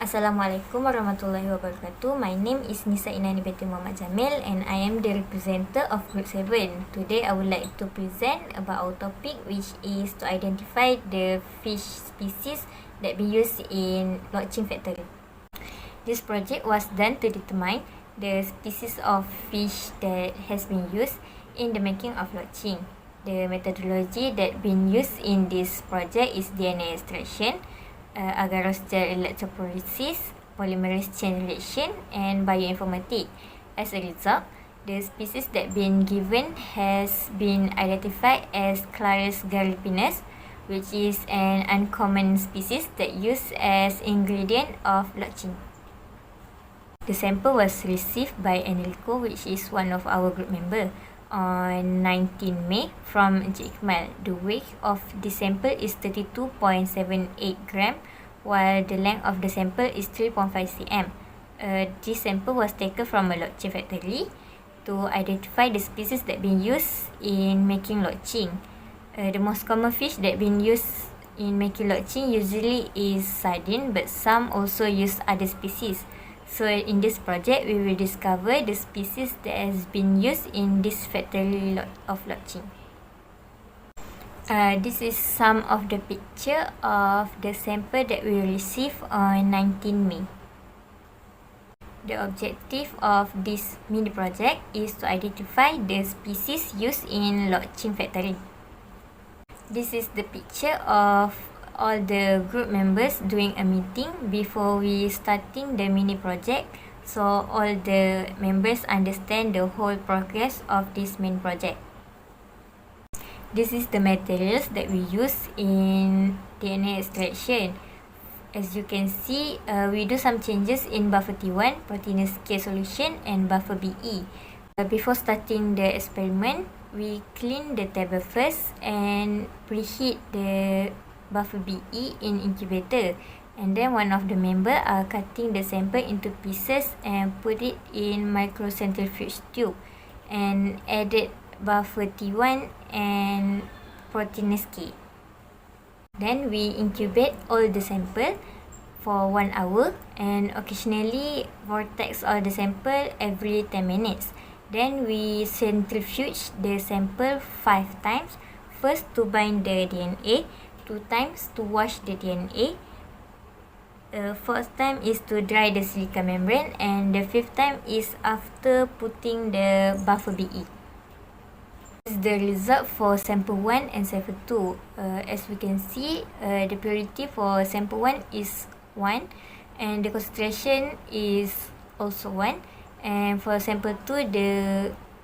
Assalamualaikum warahmatullahi wabarakatuh. My name is Nisa Inani binti Muhammad Jamil and I am the representative of Group 7. Today I would like to present about our topic, which is to identify the fish species that be used in Lokcing factory. This project was done to determine the species of fish that has been used in the making of Lokcing. The methodology that been used in this project is DNA extraction, agarose gel electrophoresis, polymerase chain reaction, and bioinformatics. As a result, the species that been given has been identified as Clarus gariepinus, which is an uncommon species that used as ingredient of Lokcing. The sample was received by Enrico, which is one of our group member, on 19 May from Encik Iqmal. The weight of the sample is 32.78 gram, while the length of the sample is 3.5 cm. This sample was taken from a Lokcing factory to identify the species that been used in making Lokcing. The most common fish that been used in making Lokcing usually is sardine, but some also use other species. So in this project, we will discover the species that has been used in this factory of Lokcing. This is some of the picture of the sample that we received on 19 May. The objective of this mini project is to identify the species used in Lokcing factory. This is the picture of all the group members doing a meeting before we starting the mini project, so all the members understand the whole progress of this main project. This is the materials that we use in DNA extraction. As you can see, we do some changes in buffer T1, proteinase K solution, and buffer BE. Before starting the experiment, we clean the table first and preheat the buffer BE in incubator, and then one of the member are cutting the sample into pieces and put it in microcentrifuge tube and added buffer T1 and proteinase K. Then we incubate all the sample for 1 hour and occasionally vortex all the sample every 10 minutes. Then we centrifuge the sample 5 times, first to bind the DNA, 2 times to wash the DNA, fourth time is to dry the silica membrane, and the fifth time is after putting the buffer BE. This is the result for sample 1 and sample 2. As we can see, the purity for sample 1 is 1 and the concentration is also 1, and for sample 2 the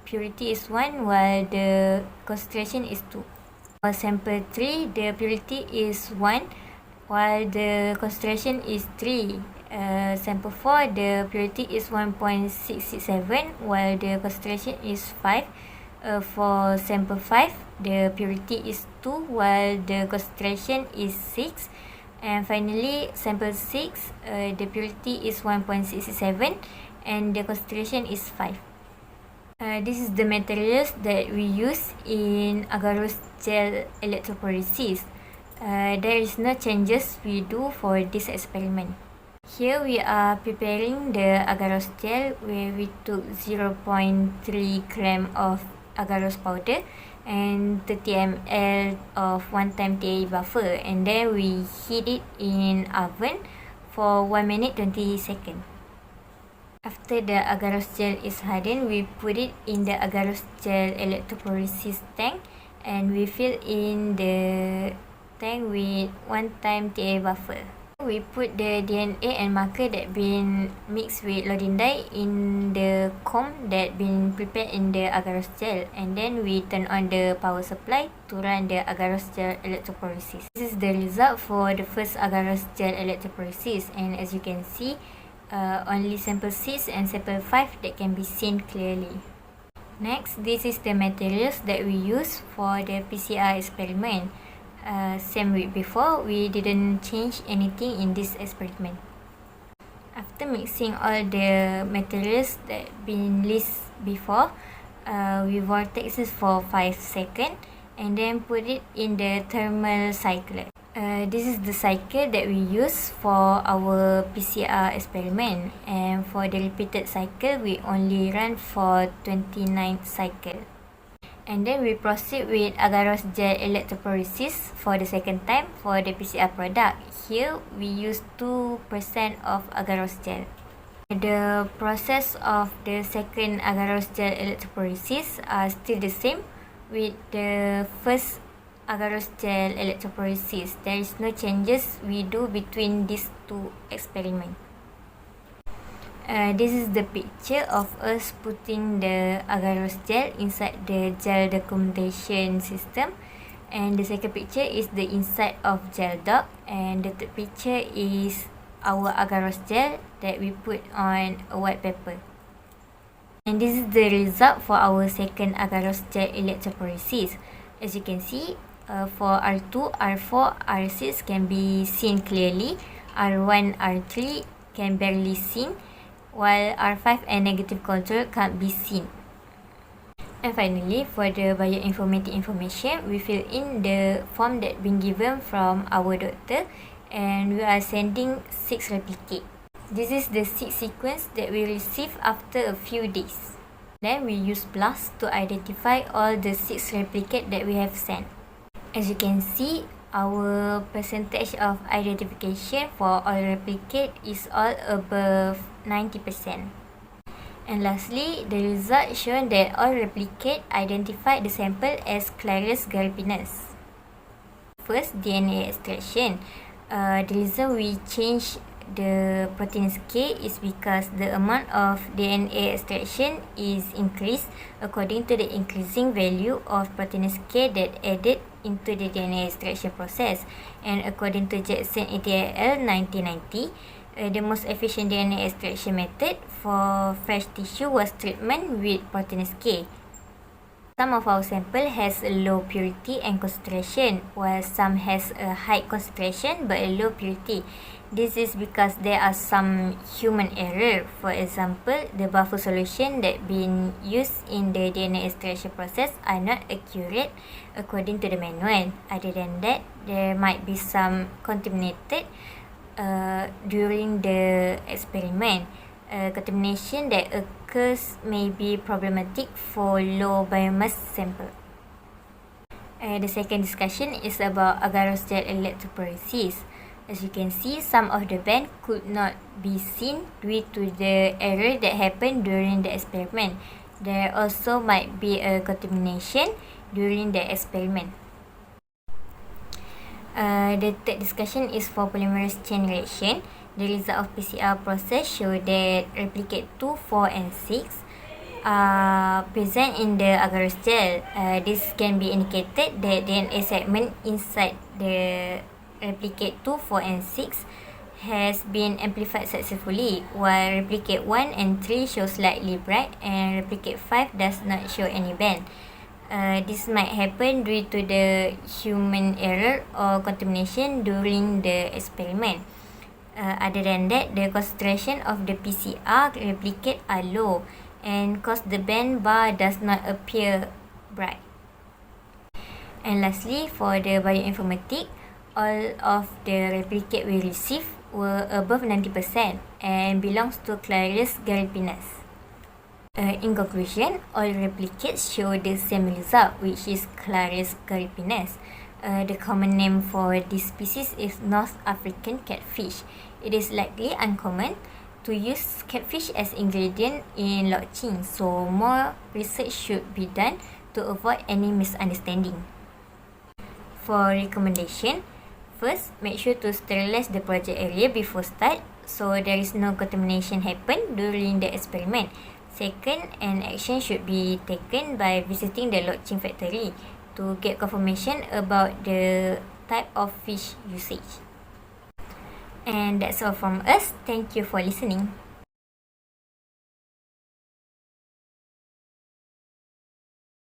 purity is 1 while the concentration is 2. For sample 3, the purity is 1 while the concentration is 3. Sample 4, the purity is 1.667 while the concentration is 5. For sample 5, the purity is 2 while the concentration is 6. And finally, sample 6, the purity is 1.67 and the concentration is 5. This is the materials that we use in agarose gel electrophoresis. There is no changes we do for this experiment. Here we are preparing the agarose gel, where we took 0.3 gram of agarose powder and 30 ml of 1-time TA buffer, and then we heat it in oven for 1 minute 20 seconds. After the agarose gel is hardened, we put it in the agarose gel electrophoresis tank and we fill in the tank with 1-time TA buffer. We put the DNA and marker that been mixed with loading dye in the comb that been prepared in the agarose gel, and then we turn on the power supply to run the agarose gel electrophoresis. This is the result for the first agarose gel electrophoresis, and as you can see, only sample 6 and sample 5 that can be seen clearly. Next, this is the materials that we use for the PCR experiment. Same week before, we didn't change anything in this experiment. After mixing all the materials that been listed before, we vortex it for 5 seconds and then put it in the thermal cycler. This is the cycle that we use for our PCR experiment, and for the repeated cycle we only run for 29 cycle. And then we proceed with agarose gel electrophoresis for the second time for the PCR product. Here we use 2% of agarose gel. The process of the second agarose gel electrophoresis are still the same with the first agarose gel electrophoresis. There is no changes we do between these two experiments. This is the picture of us putting the agarose gel inside the gel documentation system, and the second picture is the inside of gel doc, and the third picture is our agarose gel that we put on a white paper. And this is the result for our second agarose gel electrophoresis. As you can see, for R2, R4, R6 can be seen clearly, R1, R3 can barely seen, while R5 and negative control can't be seen. And finally, for the bioinformatic information, we fill in the form that been given from our doctor, and we are sending 6 replicate. This is the 6 sequence that we receive after a few days. Then we use BLAST to identify all the 6 replicate that we have sent. As you can see, our percentage of identification for all replicate is all above 90%. And lastly, the result shown that all replicate identified the sample as Clarius gariepinus. First, DNA extraction. The reason we change the proteinase K is because the amount of DNA extraction is increased according to the increasing value of proteinase K that added into the DNA extraction process. And according to Jackson et al. 1990, the most efficient DNA extraction method for fresh tissue was treatment with proteinase K. Some of our sample has a low purity and concentration, while some has a high concentration but a low purity. This is because there are some human error. For example, the buffer solution that been used in the DNA extraction process are not accurate according to the manual. Other than that, there might be some contaminated during the experiment. Contamination that occurs may be problematic for low biomass sample. The second discussion is about agarose gel electrophoresis. As you can see, some of the band could not be seen due to the error that happened during the experiment. There also might be a contamination during the experiment. The third discussion is for polymerase chain reaction. The result of PCR process show that replicate 2, 4 and 6 are present in the agarose gel. This can be indicated that DNA segment inside the replicate 2, 4 and 6 has been amplified successfully, while replicate 1 and 3 show slightly bright and replicate 5 does not show any band. This might happen due to the human error or contamination during the experiment. Other than that, the concentration of the PCR replicate are low and cause the band bar does not appear bright. And lastly, for the bioinformatic, all of the replicate we received were above 90% and belongs to Clarius gariepinus. In conclusion, all replicates show the same result, which is Clarius gariepinus. The common name for this species is North African catfish. It is likely uncommon to use catfish as ingredient in Lokcing, so more research should be done to avoid any misunderstanding. For recommendation, first, make sure to sterilize the project area before start so there is no contamination happen during the experiment. Second, an action should be taken by visiting the Lokcing factory to get confirmation about the type of fish usage. And that's all from us. Thank you for listening.